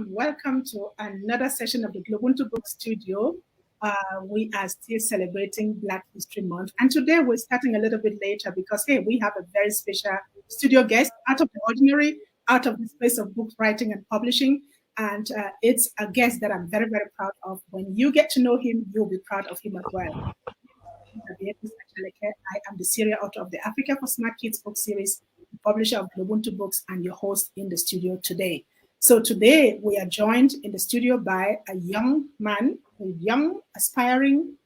welcome to another session of the Globuntu Book Studio. We are still celebrating Black History Month, and today we're starting a little bit later because, hey, we have a very special studio guest out of the ordinary, out of the space of book writing and publishing, and it's a guest that I'm very, very proud of. When you get to know him, you'll be proud of him as well. I am the serial author of the Africa for Smart Kids book series, the publisher of Globuntu Books, and your host in the studio today. So today we are joined in the studio by a young man, a young, aspiring,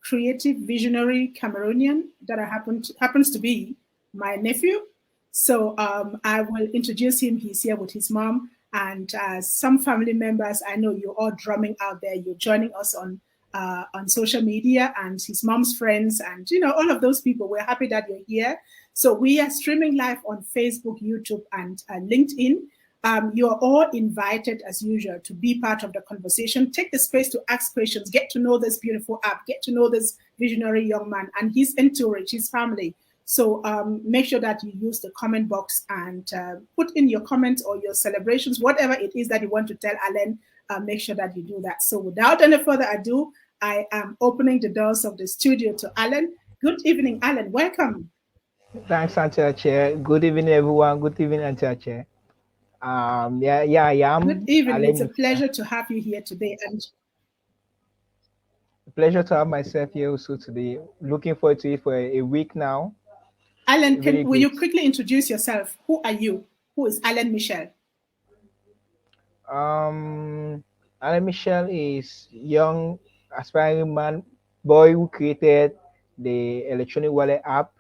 creative, visionary Cameroonian that happens to be my nephew. So I will introduce him. He's here with his mom and some family members. I know you're all drumming out there. You're joining us on social media, and his mom's friends, and all of those people. We're happy that you're here. So we are streaming live on Facebook, YouTube, and LinkedIn. You're all invited, as usual, to be part of the conversation. Take the space to ask questions, get to know this beautiful app, get to know this visionary young man and his entourage, his family. So make sure that you use the comment box and put in your comments or your celebrations, whatever it is that you want to tell Alain. Make sure that you do that. So without any further ado, I am opening the doors of the studio to Alain. Good evening, Alain. Welcome. Thanks, Auntie Chair. Good evening, everyone. Good evening, Auntie Chair. I am. Good evening. Alain. It's a pleasure to have you here today. And a pleasure to have myself here also today. Looking forward to it for a week now. Alain, will you quickly introduce yourself? Who are you? Who is Alain Michel? Alain Michel is young, aspiring boy who created the electronic wallet app.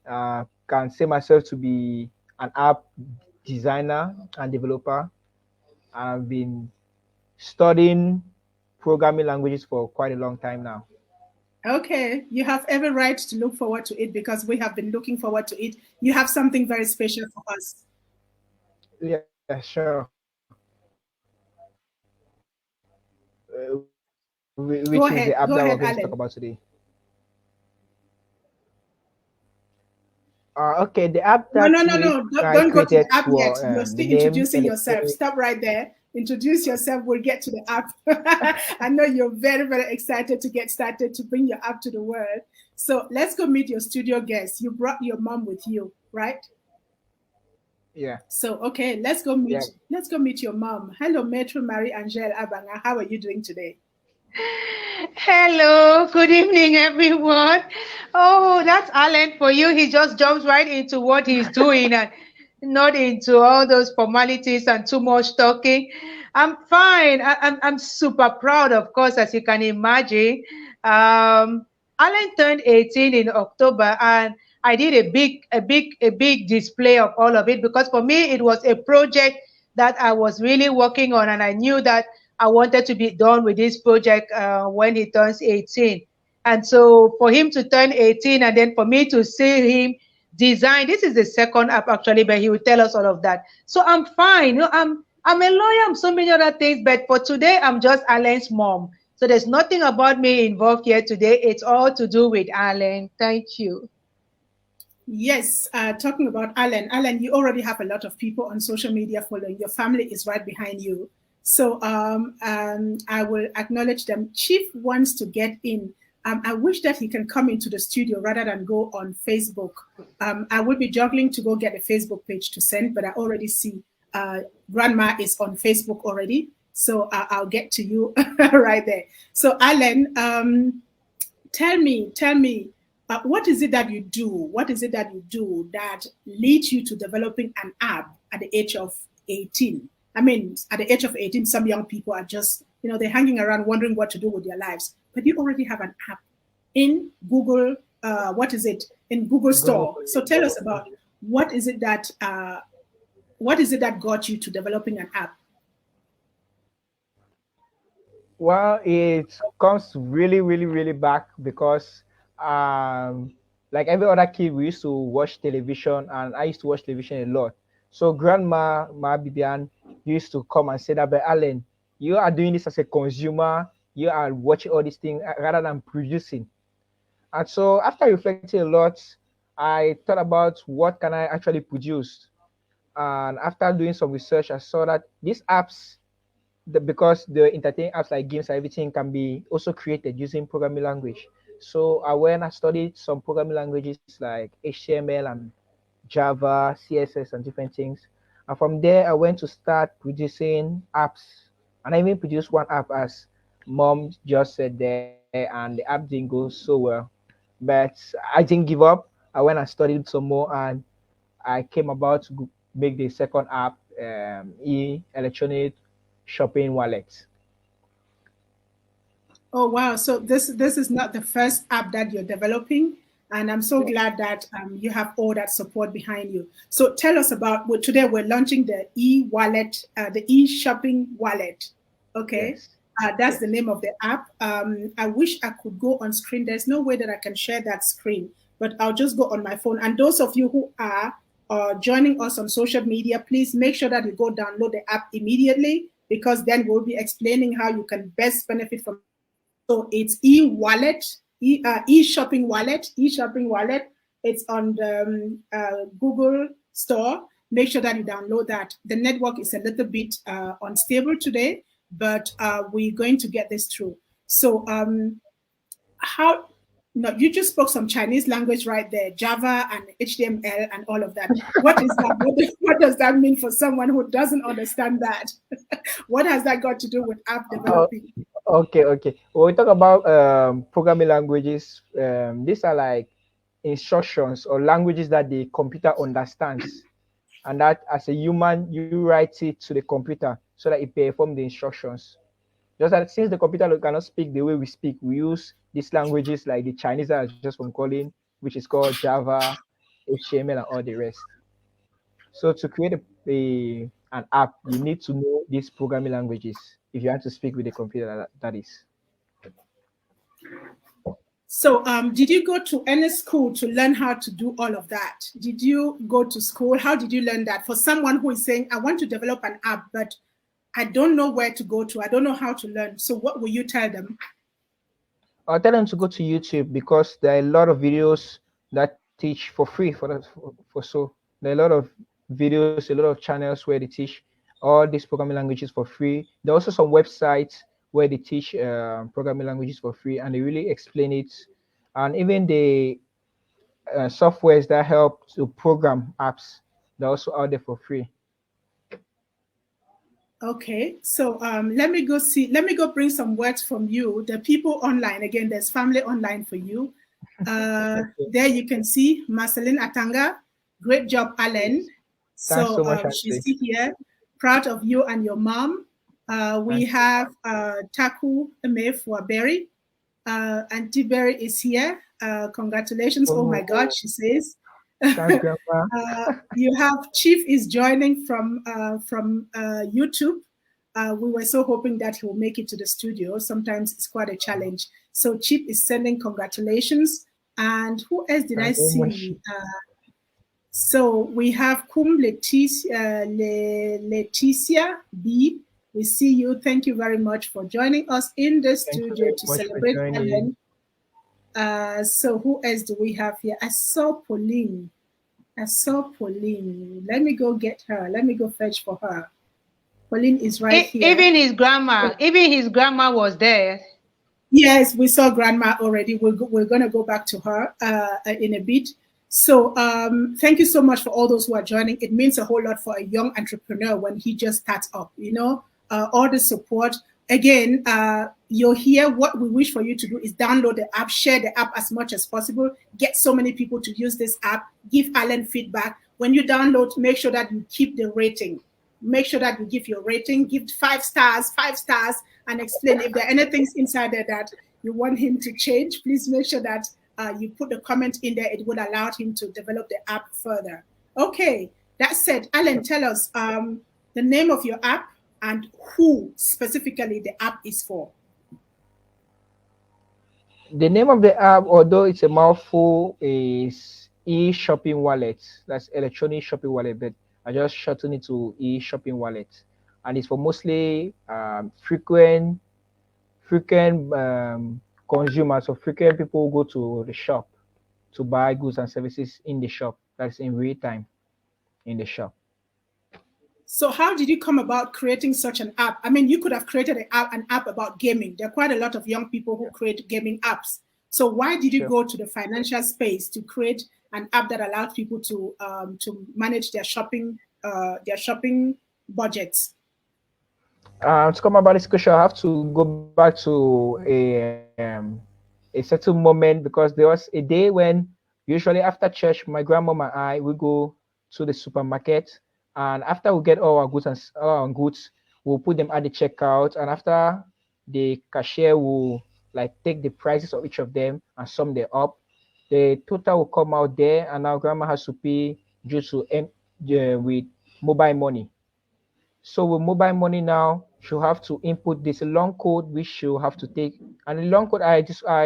Can say myself to be an app designer and developer. I've been studying programming languages for quite a long time now. Okay, you have every right to look forward to it because we have been looking forward to it. You have something very special for us. Yeah, sure. Which go is ahead, the app that we're going Alain. to talk about today. Okay, the app that no. Don't go to the app yet. You're still introducing yourself. Stop right there. Introduce yourself. We'll get to the app. I know you're very, very excited to get started to bring your app to the world. So let's go meet your studio guest. You brought your mom with you, right? Yeah. So okay, let's go meet your mom. Hello, Maître Marie-Angèle Abanga. How are you doing today? Hello, good evening, everyone. Oh, that's Alain for you. He just jumps right into what he's doing and not into all those formalities and too much talking. I'm fine. I'm super proud, of course, as you can imagine. Alain turned 18 in October, and I did a big display of all of it because for me it was a project that I was really working on, and I knew that I wanted to be done with this project when he turns 18. And so for him to turn 18 and then for me to see him design, this is the second app actually, but he will tell us all of that. So I'm fine. I'm a lawyer, I'm so many other things, but for today, I'm just Alain's mom. So there's nothing about me involved here today. It's all to do with Alain. Thank you. Yes, talking about Alain, you already have a lot of people on social media following. Your family is right behind you. So I will acknowledge them. Chief wants to get in. I wish that he can come into the studio rather than go on Facebook. I will be juggling to go get a Facebook page to send, but I already see Grandma is on Facebook already. So I'll get to you right there. So Alain, tell me, what is it that you do? What is it that you do that leads you to developing an app at the age of 18? I mean, at the age of 18, some young people are just, they're hanging around wondering what to do with their lives. But you already have an app in Google, in Google Store. So tell us about what is it that got you to developing an app? Well, it comes really, really, really back because like every other kid, we used to watch television, and I used to watch television a lot. So Grandma Bibian used to come and say that, but Alain, you are doing this as a consumer, you are watching all these things rather than producing. And so after reflecting a lot, I thought about what can I actually produce. And after doing some research, I saw that these apps, because the entertaining apps like games and everything can be also created using programming language. So when I studied some programming languages like HTML and Java, CSS, and different things, and from there I went to start producing apps, and I even produced one app as mom just said there, and the app didn't go so well. But I didn't give up. I went and studied some more, and I came about to make the second app, electronic shopping wallet. Oh wow! So this is not the first app that you're developing, and I'm so glad that you have all that support behind you. So tell us about. Well, today we're launching the e-wallet, the e-shopping wallet. Okay, Yes, that's the yes. name of the app. I wish I could go on screen. There's no way that I can share that screen, but I'll just go on my phone. And those of you who are joining us on social media, please make sure that you go download the app immediately, because then we'll be explaining how you can best benefit from. So it's e-wallet, e-shopping wallet, e-shopping wallet. It's on the Google Store. Make sure that you download that. The network is a little bit unstable today, but we're going to get this through. So how? No, you just spoke some Chinese language right there, Java and HTML and all of that. What is that? What does that mean for someone who doesn't understand that? What has that got to do with app Oh, developing? okay, okay. When we talk about programming languages, these are like instructions or languages that the computer understands, and that as a human you write it to the computer so that it perform the instructions. Just that since the computer cannot speak the way we speak, we use these languages like the Chinese that are just from calling, which is called Java, HTML, and all the rest. So to create an app, you need to know these programming languages if you want to speak with the computer. That is. So, did you go to any school to learn how to do all of that? Did you go to school? How did you learn that? For someone who is saying, I want to develop an app, but I don't know where to go to, I don't know how to learn. So, what will you tell them? I'll tell them to go to YouTube because there are a lot of videos that teach for free for so. There are a lot of videos, a lot of channels where they teach all these programming languages for free. There are also some websites where they teach programming languages for free, and they really explain it. And even the softwares that help to program apps, they're also out there for free. Okay, so let me go see, let me go bring some words from you. The people online, again, there's family online for you. Okay. There you can see Marceline Atanga. Great job, Alain. Yes. Thanks So so much, she's Ashley. here, proud of you and your mom. We Thanks. have Taku Emefuaberi. Auntie Berry is here. Congratulations. Oh my God, Oh, she says. thanks, Grandma. You have Chief is joining from YouTube. We were so hoping that he will make it to the studio. Sometimes it's quite a challenge. So Chief is sending congratulations. And who else did I Thanks very much. see? So we have Leticia B. We see you. Thank you very much for joining us in the Thank you studio very to much for celebrate joining. Ellen. So who else do we have here? I saw Pauline. I saw Pauline. Let me go get her. Let me go fetch for her. Pauline is right here. Even his grandma was there. Yes, we saw Grandma already. We're going to go back to her in a bit. So thank you so much for all those who are joining. It means a whole lot for a young entrepreneur when he just starts up, all the support. Again, you're here. What we wish for you to do is download the app, share the app as much as possible, get so many people to use this app, give Alan feedback. When you download, make sure that you keep the rating. Make sure that you give your rating, give 5 stars, and explain if there are anything inside there that you want him to change. Please make sure that you put the comment in there. It would allow him to develop the app further. Okay, that said, Alan, tell us the name of your app and who specifically the app is for. The name of the app, although it's a mouthful, is e-shopping wallet. That's electronic shopping wallet, but I just shorten it to e-shopping wallet, and it's for mostly frequent consumers or frequent people who go to the shop to buy goods and services in the shop. That's in real time in the shop. So how did you come about creating such an app? I mean, you could have created an app about gaming. There are quite a lot of young people who create gaming apps. So why did you Sure. go to the financial space to create an app that allows people to manage their shopping budgets? To come about this question, I have to go back to a certain moment because there was a day when usually after church, my grandmom and I we go to the supermarket, and after we get all our goods and all our goods, we'll put them at the checkout, and after the cashier will like take the prices of each of them and sum them up. The total will come out there, and now grandma has to pay due to with mobile money. So with mobile money now, she'll have to input this long code which she'll have to take. And the long code, I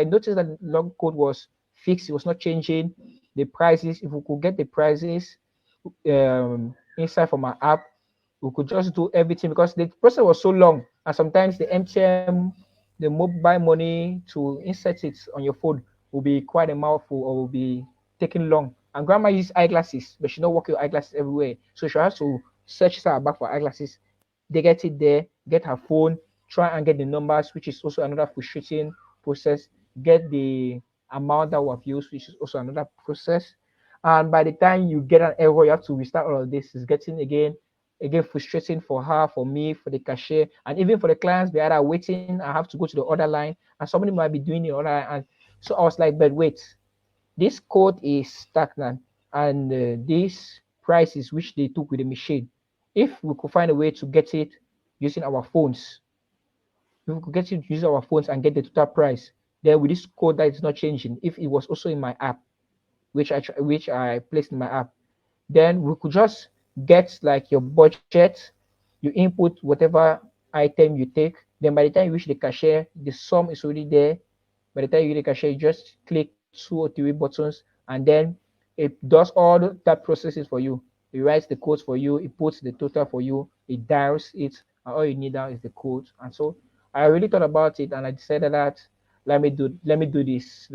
noticed that the long code was fixed, it was not changing. The prices, if we could get the prices inside from our app, we could just do everything because the process was so long. And sometimes the MTM, the mobile money to insert it on your phone will be quite a mouthful or will be taking long. And grandma uses eyeglasses, but she not working with eyeglasses everywhere. So she has to search her back for eyeglasses. They get it there, get her phone, try and get the numbers, which is also another frustrating process. Get the amount that we have used, which is also another process. And by the time you get an error, you have to restart all of this. It's getting again frustrating for her, for me, for the cashier, and even for the clients. They are waiting. I have to go to the other line, and somebody might be doing the other line. And so I was like, but wait, this code is stagnant, and these prices which they took with the machine, if we could find a way to get it using our phones, if we could get it using our phones and get the total price, then with this code that is not changing, if it was also in my app, which I placed in my app, then we could just get like your budget, you input whatever item you take, then by the time you reach the cashier, the sum is already there. By the time you reach the cashier, you just click 2 or 3 buttons, and then it does all that processes for you. It writes the codes for you, it puts the total for you, it dials it, and all you need now is the code. And so I really thought about it, and I decided that let me do this.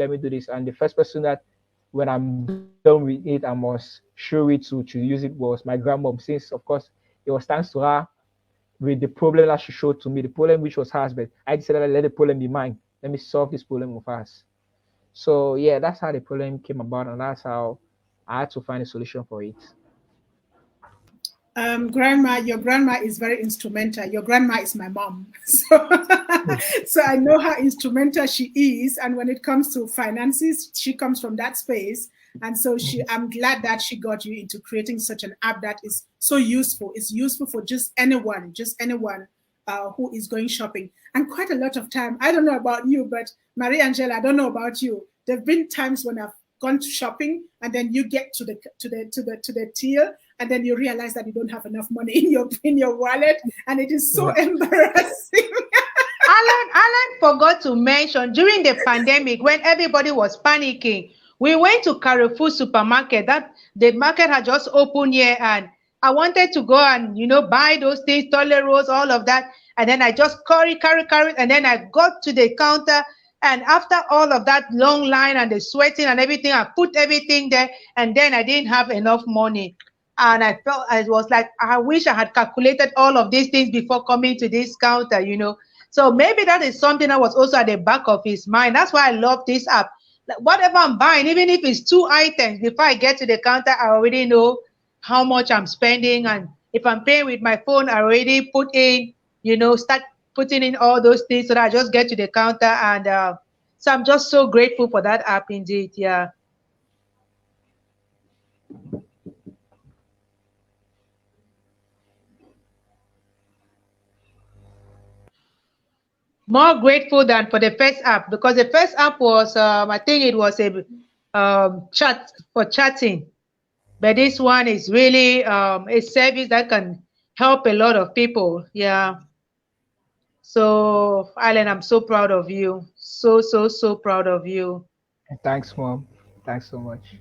And the first person that when I'm done with it, I must show it to use it was my grandmom, since of course it was thanks to her with the problem that she showed to me, the problem which was hers, but I decided to let the problem be mine. Let me solve this problem of hers. So yeah, that's how the problem came about, and that's how I had to find a solution for it. Grandma, your grandma is very instrumental. Your grandma is my mom. So, so I know how instrumental she is. And when it comes to finances, she comes from that space. And so I'm glad that she got you into creating such an app that is so useful. It's useful for just anyone who is going shopping. And quite a lot of time, I don't know about you, but Maria Angela, I don't know about you. There have been times when I've gone to shopping and then you get to the till and then you realize that you don't have enough money in your wallet, and it is so embarrassing. Alan forgot to mention during the pandemic when everybody was panicking, we went to Carrefour supermarket. That the market had just opened here, and I wanted to go and buy those things, toilet rolls, all of that. And then I just carry, and then I got to the counter. And after all of that long line and the sweating and everything, I put everything there, and then I didn't have enough money. And I was like, I wish I had calculated all of these things before coming to this counter. So maybe that is something that was also at the back of his mind. That's why I love this app. Like whatever I'm buying, even if it's 2 items, before I get to the counter, I already know how much I'm spending. And if I'm paying with my phone, I already start putting in all those things so that I just get to the counter. And so I'm just so grateful for that app indeed. Yeah. More grateful than for the first app, because the first app was I think it was a chat for chatting, but this one is really a service that can help a lot of people. Yeah. So Alan, I'm so proud of you, so proud of you. Thanks, mom. Thanks so much.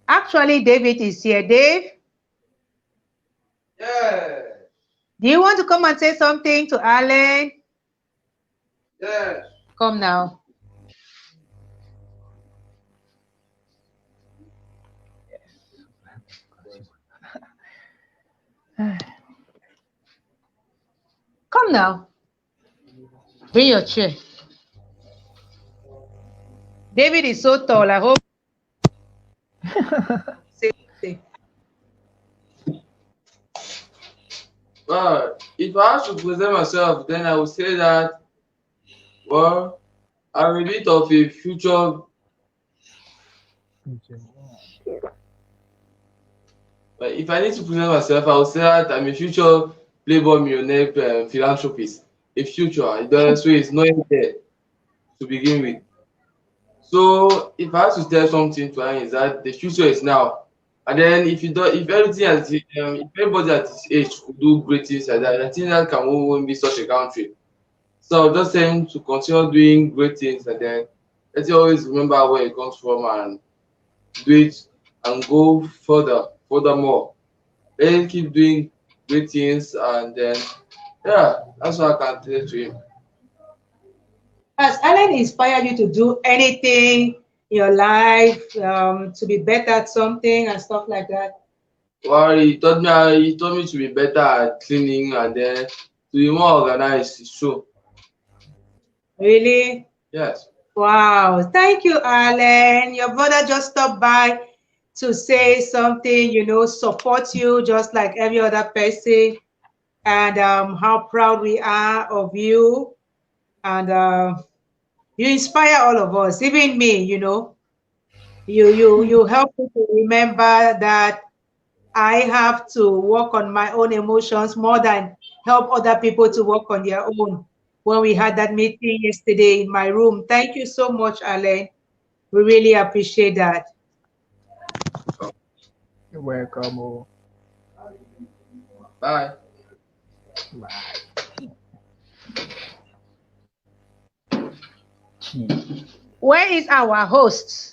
Actually, David is here. Dave, Yes, do you want to come and say something to Alan? yes. Come now. Come now. Bring your chair. David is so tall. I hope. Say. Well, if I have to present myself, then I would say that, well, I'm a bit of a future. But if I need to present myself, I would say that I'm a future playboy millionaire philanthropist. A future, so it's not yet there to begin with. So if I have to tell something to him is that the future is now. And then if you don't, if everything at if everybody at his age could do great things like that, I think that can won't be such a country. So I'm just saying to continue doing great things and then let's always remember where it comes from and do it and go further, furthermore. Then keep doing great things and then yeah, that's what I can tell to him. Has Alain inspired you to do anything in your life, to be better at something and stuff like that? Well, he taught me to be better at cleaning and then to be more organized. It's true. Really? Yes. Wow. Thank you, Alain. Your brother just stopped by to say something, support you just like every other person, and how proud we are of you. And you inspire all of us, even me, You help me to remember that I have to work on my own emotions more than help other people to work on their own. When we had that meeting yesterday in my room, thank you so much, Alain. We really appreciate that. You're welcome. Oh. Bye. Bye. Where is our host?